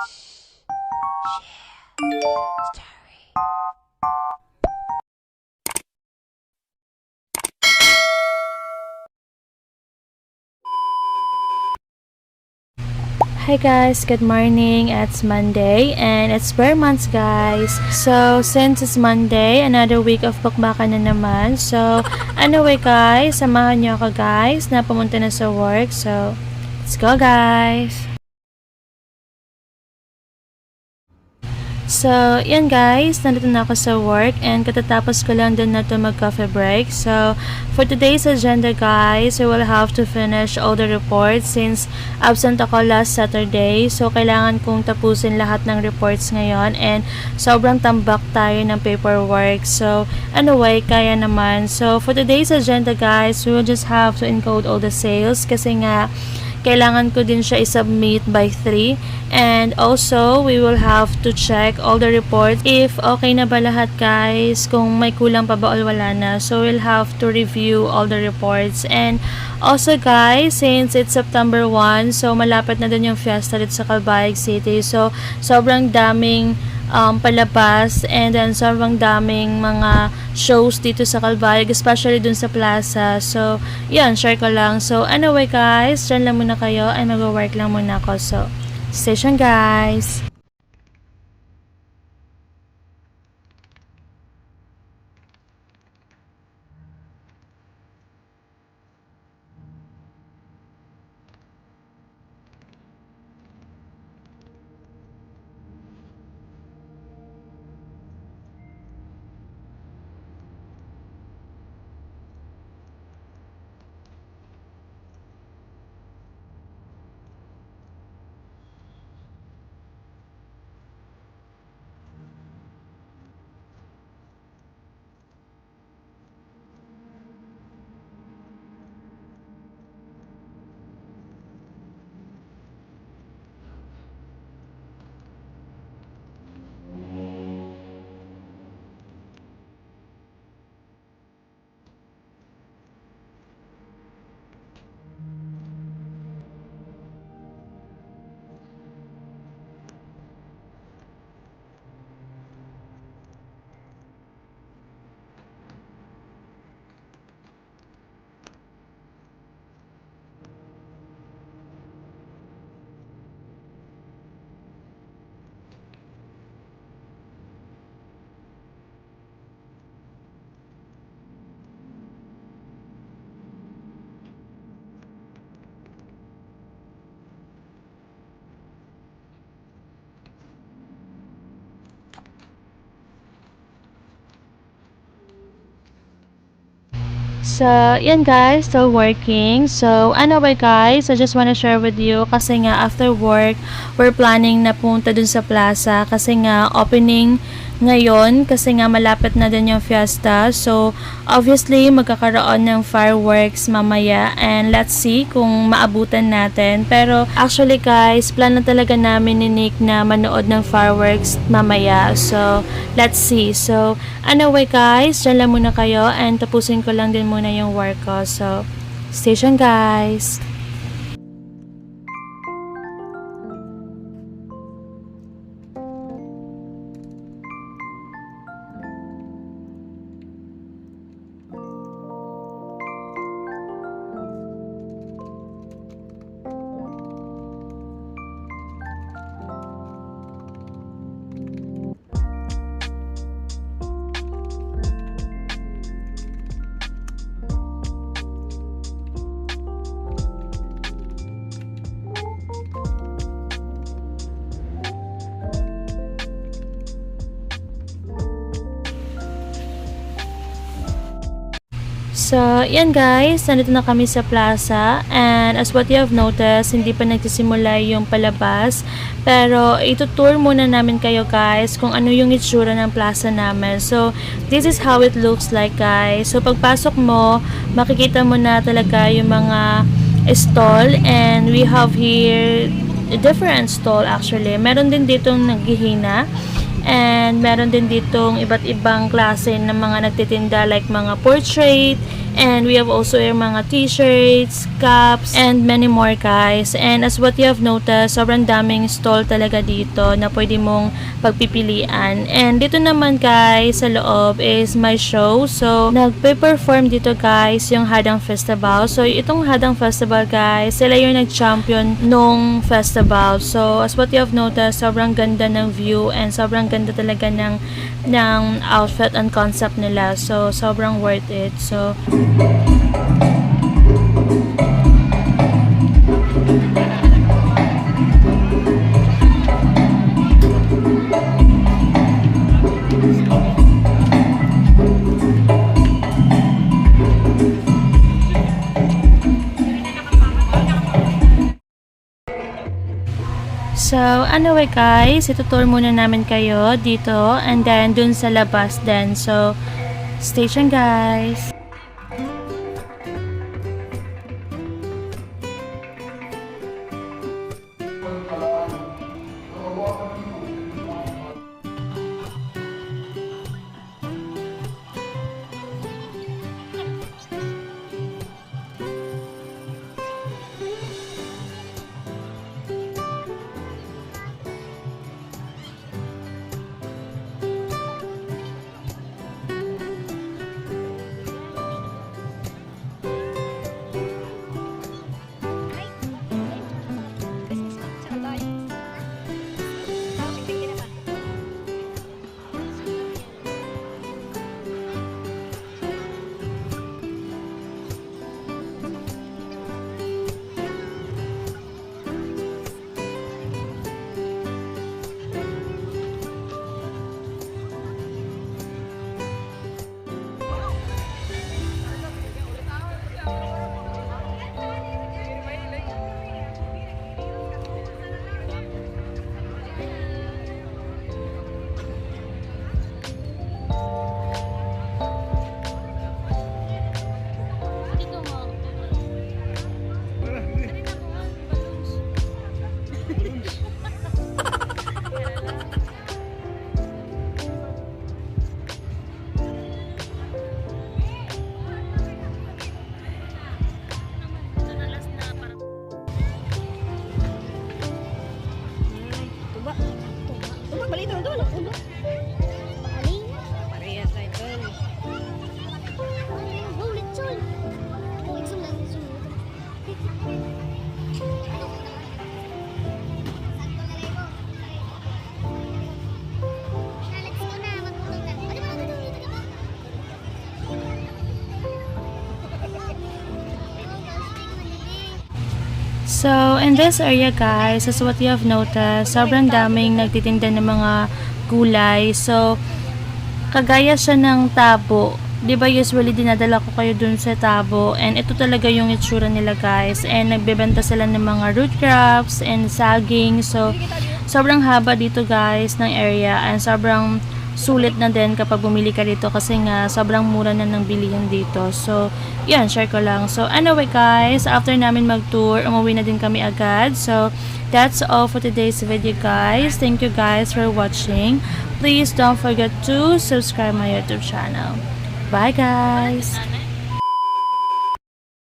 Hi guys, good morning. It's Monday and it's prayer month guys. So since it's Monday, another week of bakbakan na naman. So anyway guys, samahan niyo ako guys na pumunta na sa work. So let's go guys. So, yan guys, nandito na ako sa work and katatapos ko lang din na ito mag-coffee break. So, for today's agenda guys, we will have to finish all the reports since absent ako last Saturday. So, kailangan kong tapusin lahat ng reports ngayon and sobrang tambak tayo ng paperwork. So, anyway, kaya naman. So, for today's agenda guys, we will just have to encode all the sales kasi nga kailangan ko din siya i-submit by 3 and also we will have to check all the reports if okay na ba lahat guys, kung may kulang pa ba o wala na. So we'll have to review all the reports and also guys, since it's September 1, so malapit na din yung fiesta dito sa Calbayog City. So sobrang daming palabas and then sobrang daming mga shows dito sa Calbayog, especially dun sa plaza. So yan, share ko lang. So anyway guys, dyan lang muna kayo ay mag-work lang muna ako. So stay tuned guys. So, yan guys, still working. So, anyway guys, I just wanna share with you kasi nga after work, we're planning na punta dun sa plaza kasi nga opening ngayon kasi nga malapit na din yung fiesta. So, obviously, magkakaroon ng fireworks mamaya and let's see kung maabutan natin. Pero, actually guys, plan na talaga namin ni Nick na manood ng fireworks mamaya. So, let's see. So, anyway guys, dyan lang muna kayo and tapusin ko lang din muna yung work ko. So, stay tuned guys. So, yan guys, nandito na kami sa plaza and as what you have noticed, hindi pa nagsisimula yung palabas pero itutour muna namin kayo guys kung ano yung itsura ng plaza namin. So, this is how it looks like guys. So, pagpasok mo, makikita mo na talaga yung mga stall and we have here a different stall actually. Meron din ditong naghihina and meron din ditong iba't ibang klase ng mga nagtitinda like mga portrait And we have also yung mga t-shirts, caps, and many more guys. And as what you have noticed, sobrang daming stall talaga dito na pwede mong pagpipilian. And dito naman guys, sa loob is my show. So, nagpe-perform dito guys yung Hadang Festival. So, itong Hadang Festival guys, sila yung nag-champion nung festival. So, as what you have noticed, sobrang ganda ng view and sobrang ganda talaga ng outfit and concept nila. So, sobrang worth it. So, anyway guys, itutour muna namin kayo dito and then dun sa labas din. So, stay tuned guys. So, in this area guys, as what you have noticed, sobrang daming nagtitinda ng mga gulay. So, kagaya siya ng tabo. 'Di ba usually dinadala ko kayo dun sa tabo, and ito talaga yung itsura nila guys. And nagbebenta sila ng mga root crops and saging. So, sobrang haba dito guys ng area, and sobrang sulit na din kapag bumili ka dito kasi nga sobrang mura na ng bilihan dito. So, yan, share ko lang. So, anyway guys, after namin mag-tour, umuwi na din kami agad. So, that's all for today's video guys. Thank you guys for watching. Please don't forget to subscribe my YouTube channel. Bye guys!